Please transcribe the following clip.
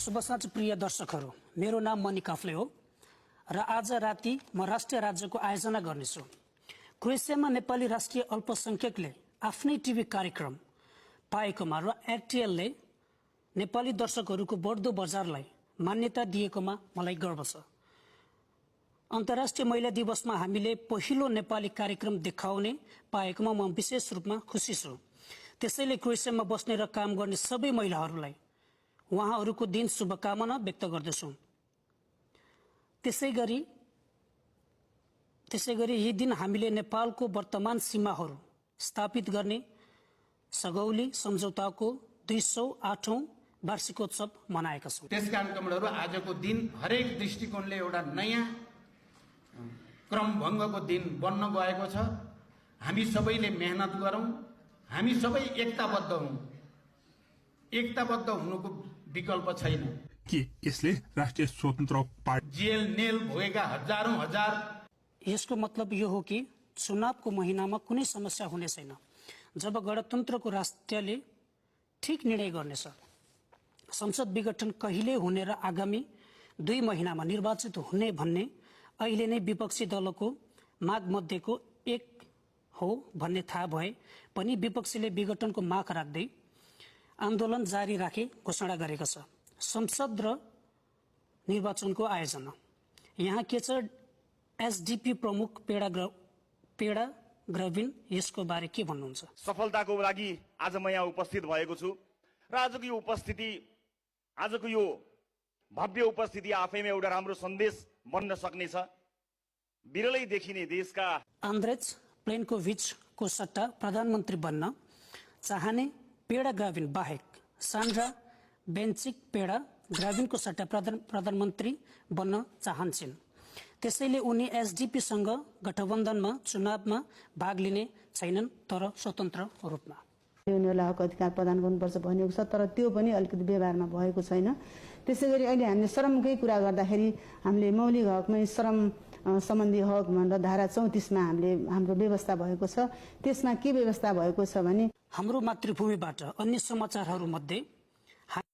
शुभ साँझ प्रिय दर्शकहरू, मेरो नाम मणि काफ्ले हो र आज राति म राष्ट्रिय राज्यको आयोजना गर्नेछु। क्रोएसियामा नेपाली राष्ट्रिय अल्पसंख्यकले आफ्नै टिभी कार्यक्रम पाएकोमा र RTL ले नेपाली दर्शकहरूको बढ्दो बजारलाई मान्यता दिएकोमा मलाई गर्व छ। अन्तर्राष्ट्रिय महिला दिवसमा हामीले पहिलो नेपाली कार्यक्रम देखाउने पाएकोमा म विशेष रूपमा खुसी छु। त्यसैले क्रोएसियामा बस्ने र काम गर्ने सबै महिलाहरूलाई उहाँहरूको दिन शुभकामना व्यक्त गर्दछु। त्यसैगरी यही दिन हामीले नेपालको वर्तमान सीमाहरू स्थापित गर्ने सगौली सम्झौताको 208औं वार्षिकोत्सव मनाएका छौं। त्यसकारण कमरेडहरू आजको दिन हरेक दृष्टिकोणले एउटा नयाँ क्रमभङ्गको दिन बन्न गएको छ। हामी सबैले मेहनत गरौं, हामी सबै एकताबद्ध हौं। एकताबद्ध हुनुको विकल्प छैन। के यसले राष्ट्रिय स्वतन्त्र पार्टी जेल नेल भोगेका हजारौं हजार। यसको मतलब यो हो कि चुनावको महिनामा कुनै समस्या हुने छैन, जब गणतन्त्रको राष्ट्रले ठीक निर्णय गर्नेछ। संसद विघटन कहिले हुने र आगामी 2 महिनामा निर्वाचित हुने भन्ने अहिले नै विपक्षी दलको माग मध्येको एक हो भन्ने थाहा भए पनि विपक्षीले विघटनको माग राख्दै आन्दोलन जारी राखे घोषणा गरेको छ। संसद र निर्वाचनको आयोजना यहाँ के छ? एसडीपी प्रमुख पेडा ग्रविन यसको बारे के भन्नुहुन्छ? सफलताको लागि आज म यहाँ उपस्थित भएको छु र आजको यो भव्य उपस्थिति आफैमा एउटा राम्रो सन्देश बन्न सक्नेछ। विरलै देखिने देशका आन्द्रेज प्लेन्कोभिचको सट्टा प्रधानमन्त्री बन्न चाहने पेडा ग्राभिन बाहेक सान्ड्रा बेन्चिक पेडा ग्राभिनको सट्टा प्रधानमन्त्री बन्न चाहन्छन्। त्यसैले उनी एसडीपीसँग गठबन्धनमा चुनावमा भाग लिने छैनन्, तर स्वतन्त्र रूपमा। उनीहरूलाई हक अधिकार प्रदान गर्नुपर्छ भनेको छ, तर त्यो पनि अलिकति व्यवहारमा भएको छैन। त्यसैगरी अहिले हामीले श्रमकै कुरा गर्दाखेरि हामीले मौलिक हकमै श्रम सम्बन्धी हक भनेर धारा 34 मा हाम्रो व्यवस्था भएको छ। त्यसमा के व्यवस्था भएको छ भने हाम्रो मातृभूमिबाट अन्य समाचारहरू मध्ये